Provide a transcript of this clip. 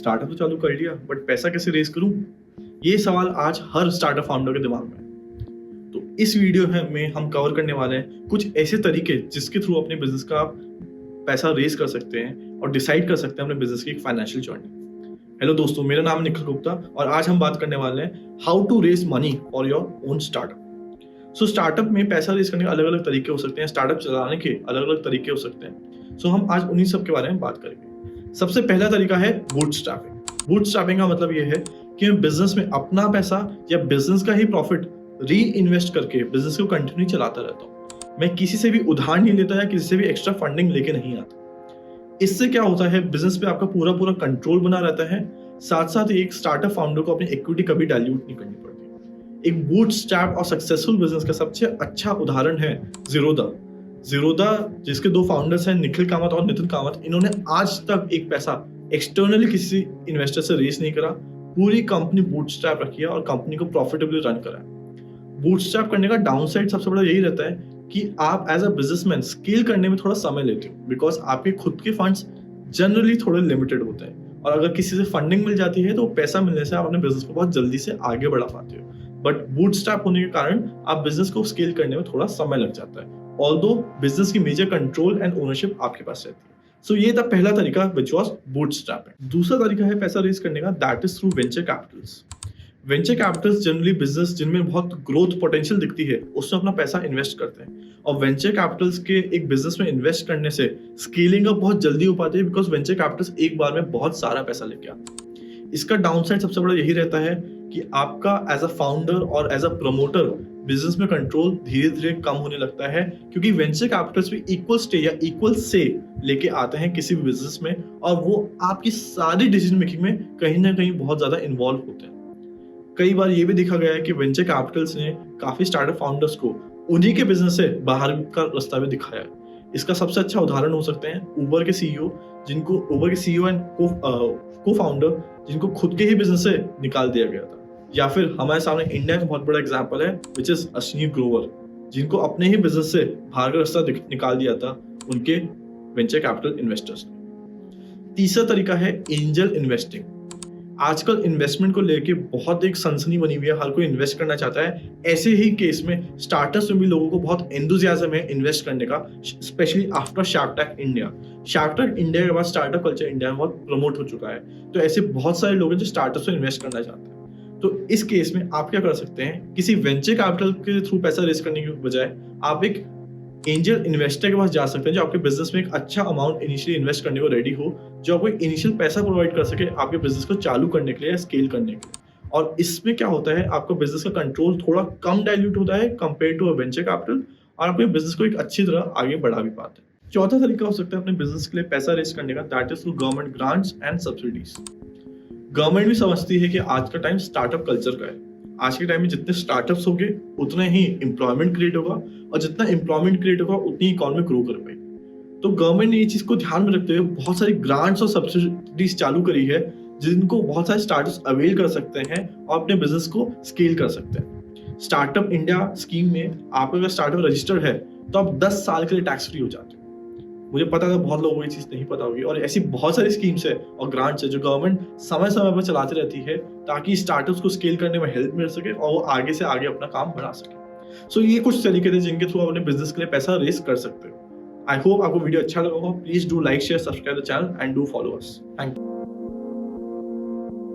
Startup तो चालू कर लिया बट पैसा कैसे रेज करूं? ये सवाल आज हर स्टार्टअप फाउंडर के दिमाग में है। तो इस वीडियो में हम कवर करने वाले हैं कुछ ऐसे तरीके जिसके थ्रू अपने बिजनेस का आप पैसा रेज कर सकते हैं और डिसाइड कर सकते हैं अपने बिजनेस की एक फाइनेंशियल जर्नी। हेलो दोस्तों, मेरा नाम है निखिल गुप्ता और आज हम बात करने वाले हैं how to raise money for your own startup. So startup में पैसा रेज करने के अलग अलग तरीके हो सकते हैं, स्टार्टअप चलाने के अलग अलग तरीके हो सकते हैं। सो हम आज उन्हीं सब के बारे में बात करेंगे। सबसे पहला तरीका है बूटस्ट्रैपिंग। बूटस्ट्रैपिंग का मतलब यह है कि मैं बिजनेस में अपना पैसा या बिजनेस का ही प्रॉफिट री इन्वेस्ट करके बिजनेस को कंटिन्यू चलाता रहता हूँ। मैं किसी से भी उधार नहीं लेता या किसी से भी एक्स्ट्रा फंडिंग लेके नहीं आता। इससे क्या होता है, बिजनेस पे आपका पूरा पूरा कंट्रोल बना रहता है। साथ साथ एक स्टार्टअप फाउंडर को अपनी इक्विटी कभी डाइल्यूट नहीं करनी पड़ती। एक बूटस्ट्रैप और सक्सेसफुल बिजनेस का सबसे अच्छा उदाहरण है ज़ीरोधा। ज़ीरोधा जिसके दो फाउंडर्स हैं, निखिल कामत और नितिन कामत, इन्होंने आज तक एक पैसा एक्सटर्नली किसी इन्वेस्टर से रेज नहीं करा। पूरी कंपनी बूटस्ट्रैप रखी है और कंपनी को प्रॉफिटेबली रन करा है। बूटस्ट्रैप करने का डाउनसाइड सबसे बड़ा यही रहता है कि आप एज अ बिजनेसमैन स्केल करने में थोड़ा समय लेते हो, बिकॉज आपके खुद के फंड्स जनरली थोड़े लिमिटेड होते हैं और अगर किसी से फंडिंग मिल जाती है तो पैसा मिलने से आप अपने बिजनेस को बहुत जल्दी से आगे बढ़ा पाते हो। बट बूटस्ट्रैप होने के कारण आप बिजनेस को स्केल करने में थोड़ा समय लग जाता है, ऑल्दो बिजनेस की मेजर कंट्रोल एंड ओनरशिप आपके पास रहती है। सो ये था पहला तरीका व्हिच वाज बूटस्ट्रैपिंग। दूसरा तरीका है पैसा रेज करने का, that is through venture Capitals. Venture Capitals generally business जिनमें बहुत ग्रोथ पोटेंशियल दिखती है उसमें अपना पैसा इन्वेस्ट करते हैं और वेंचर कैपिटल्स के एक बिजनेस में इन्वेस्ट करने से स्केलिंग अप बहुत जल्दी हो पाती है, बिकॉज वेंचर कैपिटल्स एक बार में बहुत सारा पैसा लेके आते हैं। इसका डाउनसाइड सबसे बड़ा यही रहता है कि आपका एज अ फाउंडर और एज अ प्रमोटर बिजनेस में कंट्रोल धीरे धीरे कम होने लगता है, क्योंकि वेंचर कैपिटल्स भी इक्वल स्टे या इक्वल से लेके आते हैं किसी भी बिजनेस में और वो आपकी सारी डिसीजन मेकिंग में कहीं ना कहीं बहुत ज्यादा इन्वॉल्व होते हैं। कई बार ये भी देखा गया है कि वेंचर कैपिटल्स ने काफी स्टार्टअप फाउंडर्स को उन्हीं के बिजनेस से बाहर का रास्ता भी दिखाया है। इसका सबसे अच्छा उदाहरण हो सकते हैं उबर के सीईओ, जिनको उबर के सीईओ एंड को फाउंडर जिनको खुद के ही बिजनेस से निकाल दिया गया था। या फिर हमारे सामने इंडिया में बहुत बड़ा एग्जांपल है विच इज अश्विनी ग्रोवर, जिनको अपने ही बिजनेस से बाहर का रास्ता निकाल दिया था उनके वेंचर कैपिटल इन्वेस्टर्स ने। तीसरा तरीका है एंजल इन्वेस्टिंग। आजकल इन्वेस्टमेंट को लेके बहुत एक सनसनी बनी हुई है, हर कोई इन्वेस्ट करना चाहता है। ऐसे ही केस में स्टार्टअप्स में भी लोगों को बहुत एंथुसियाज्म है इन्वेस्ट करने का, specially after shark tank India. Shark tank India के बाद स्टार्टअप कल्चर इंडिया में बहुत प्रमोट हो चुका है, तो ऐसे बहुत सारे लोग हैं जो स्टार्टअप्स में इन्वेस्ट करना चाहते हैं। तो इस केस में आप क्या कर सकते हैं, किसी वेंचर कैपिटल के थ्रू पैसा रेज करने की बजाय आप एक एंजल इन्वेस्टर के पास जा सकते हैं जो आपके बिजनेस में एक अच्छा अमाउंट इनिशियली इन्वेस्ट करने को रेडी हो, जो आपको इनिशियल पैसा प्रोवाइड कर सके आपके बिजनेस को चालू करने के लिए या स्केल करने के लिए। और इसमें क्या होता है, आपका बिजनेस का कंट्रोल थोड़ा कम डाइल्यूट होता है compare to a venture capital और आपके बिजनेस को एक अच्छी तरह आगे बढ़ा भी पाते हैं। चौथा तरीका हो सकता है अपने बिजनेस के लिए पैसा रेज करने का, that is through government grants and subsidies. Government भी समझती है कि आज का टाइम स्टार्टअप कल्चर का है। आज के टाइम में जितने स्टार्टअप्स होंगे उतना ही एम्प्लॉयमेंट क्रिएट होगा और जितना एम्प्लॉयमेंट क्रिएट होगा उतनी इकोनॉमी ग्रो कर पाएगी। तो गवर्नमेंट ने ये चीज को ध्यान में रखते हुए बहुत सारी ग्रांट्स और सब्सिडीज चालू करी है, जिनको बहुत सारे स्टार्टअप्स अवेल कर सकते हैं और अपने बिजनेस को स्केल कर सकते हैं। स्टार्टअप इंडिया स्कीम में आपका अगर स्टार्टअप रजिस्टर्ड है तो आप 10 साल के लिए टैक्स फ्री हो जाते हो। मुझे पता है बहुत लोगों को ये चीज नहीं पता होगी और ऐसी बहुत सारी स्कीम्स है और ग्रांट्स है जो गवर्नमेंट समय समय पर चलाती रहती है ताकि स्टार्टअप्स को स्केल करने में हेल्प मिल सके और वो आगे से आगे अपना काम बढ़ा सके। सो ये कुछ तरीके थे जिनके थ्रू आप अपने बिजनेस के लिए पैसा रेज कर सकते हो। आई होप आपको वीडियो अच्छा लगा होगा। Please do like, share, subscribe the channel and do follow us. Thank you.